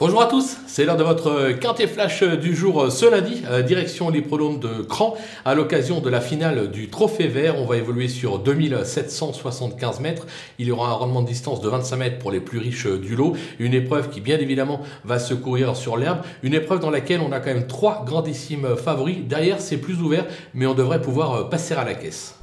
Bonjour à tous, c'est l'heure de votre quintet flash du jour ce lundi, direction l'hippodrome de Cran à l'occasion de la finale du Trophée Vert. On va évoluer sur 2775 mètres, il y aura un rendement de distance de 25 mètres pour les plus riches du lot, une épreuve qui bien évidemment va se courir sur l'herbe, une épreuve dans laquelle on a quand même trois grandissimes favoris. Derrière c'est plus ouvert mais on devrait pouvoir passer à la caisse.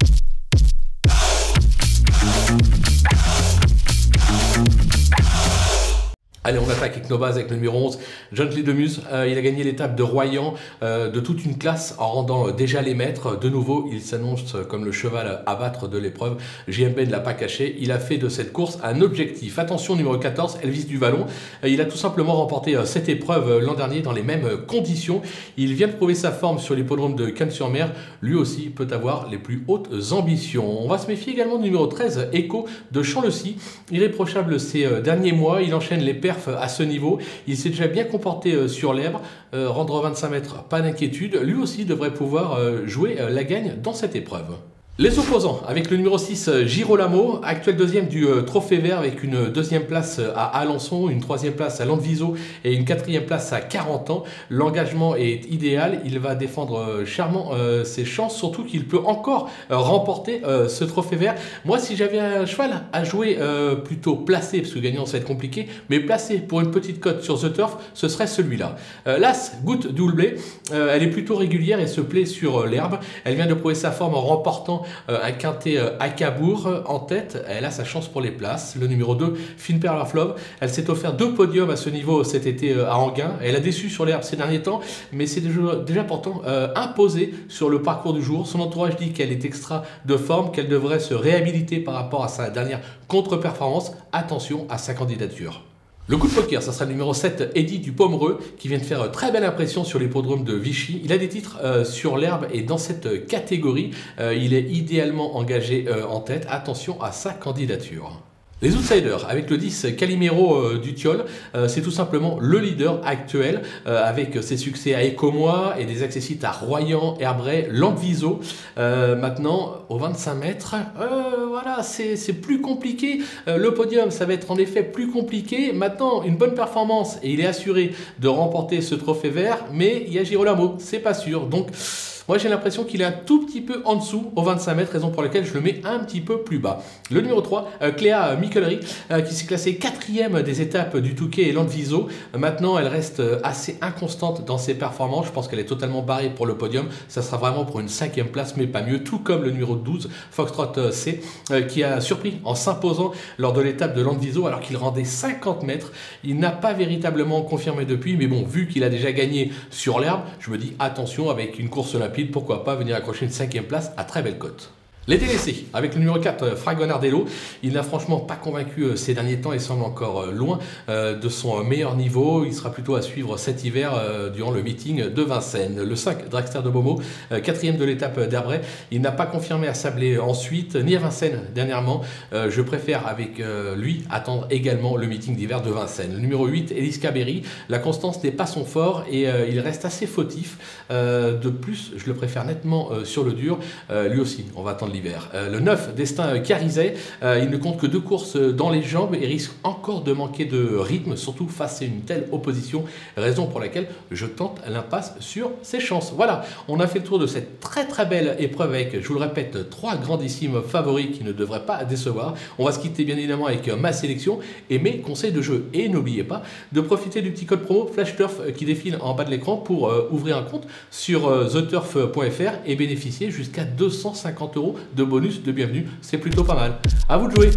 Allez, on attaque avec nos bases avec le numéro 11, Gently de Muse. Il a gagné l'étape de Royan de toute une classe en rendant déjà les maîtres. De nouveau, il s'annonce comme le cheval à battre de l'épreuve. JMB ne l'a pas caché. Il a fait de cette course un objectif. Attention, numéro 14, Elvis du Vallon. Il a tout simplement remporté cette épreuve l'an dernier dans les mêmes conditions. Il vient de prouver sa forme sur l'hippodrome de Cannes-sur-Mer. Lui aussi peut avoir les plus hautes ambitions. On va se méfier également du numéro 13, Echo de Champ-le-Cy. Irréprochable ces derniers mois. Il enchaîne les perfs à ce niveau, il s'est déjà bien comporté sur l'herbe, rendre 25 mètres, pas d'inquiétude, lui aussi devrait pouvoir jouer la gagne dans cette épreuve. Les opposants, avec le numéro 6, Girolamo, actuel deuxième du Trophée Vert avec une deuxième place à Alençon, une troisième place à Landvisau et une quatrième place à 40 ans. L'engagement est idéal, il va défendre charmant ses chances, surtout qu'il peut encore remporter ce Trophée Vert. Moi, si j'avais un cheval à jouer plutôt placé, parce que gagnant ça va être compliqué, mais placé pour une petite cote sur The Turf, ce serait celui-là. L'As, Goutte du Houlblé, elle est plutôt régulière et se plaît sur l'herbe. Elle vient de prouver sa forme en remportant un quintet à Cabourg en tête. Elle a sa chance pour les places. Le numéro 2, Finper Love, elle s'est offert 2 podiums à ce niveau cet été à Enghien. Elle a déçu sur l'herbe ces derniers temps, mais c'est déjà pourtant imposé sur le parcours du jour. Son entourage dit qu'elle est extra de forme, qu'elle devrait se réhabiliter par rapport à sa dernière contre-performance. Attention à sa candidature. Le coup de poker, ça sera le numéro 7, Eddy du Pomereux, qui vient de faire très belle impression sur l'hippodrome de Vichy. Il a des titres sur l'herbe et dans cette catégorie, il est idéalement engagé en tête. Attention à sa candidature. Les outsiders, avec le 10 Calimero du Tilleul, c'est tout simplement le leader actuel avec ses succès à Écomois et des accessites à Royan, Herbray, Landvisau. Maintenant, aux 25 mètres, voilà, c'est plus compliqué. Le podium, ça va être en effet plus compliqué. Maintenant, une bonne performance et il est assuré de remporter ce Trophée Vert, mais il y a Girolamo, c'est pas sûr. Donc, moi, j'ai l'impression qu'il est un tout petit peu en dessous aux 25 mètres, raison pour laquelle je le mets un petit peu plus bas. Le numéro 3, Cléa Michellery, qui s'est classée 4e des étapes du Touquet et Landvisau. Maintenant, elle reste assez inconstante dans ses performances. Je pense qu'elle est totalement barrée pour le podium. Ça sera vraiment pour une 5e place, mais pas mieux. Tout comme le numéro 12, Foxtrot C, qui a surpris en s'imposant lors de l'étape de Landvisau, alors qu'il rendait 50 mètres. Il n'a pas véritablement confirmé depuis, mais bon, vu qu'il a déjà gagné sur l'herbe, je me dis attention avec une course olympique. Pourquoi pas venir accrocher une 5e place à très belle cote. Les délaissés, avec le numéro 4, Fragonardello, il n'a franchement pas convaincu ces derniers temps et semble encore loin de son meilleur niveau. Il sera plutôt à suivre cet hiver durant le meeting de Vincennes. Le 5, Dragster de Beaumont, 4e de l'étape d'Herbray, il n'a pas confirmé à Sablé ensuite, ni à Vincennes dernièrement. Je préfère avec lui attendre également le meeting d'hiver de Vincennes. Le numéro 8, Elise Caberi, la constance n'est pas son fort et il reste assez fautif. De plus, je le préfère nettement sur le dur. Lui aussi, on va attendre l'hiver. Le 9, Destin Carizet, il ne compte que 2 courses dans les jambes et risque encore de manquer de rythme, surtout face à une telle opposition, raison pour laquelle je tente l'impasse sur ses chances. Voilà, on a fait le tour de cette très belle épreuve avec, je vous le répète, 3 grandissimes favoris qui ne devraient pas décevoir. On va se quitter bien évidemment avec ma sélection et mes conseils de jeu. Et n'oubliez pas de profiter du petit code promo FlashTurf qui défile en bas de l'écran pour ouvrir un compte sur theturf.fr et bénéficier jusqu'à 250 € de bonus de bienvenue, c'est plutôt pas mal. À vous de jouer!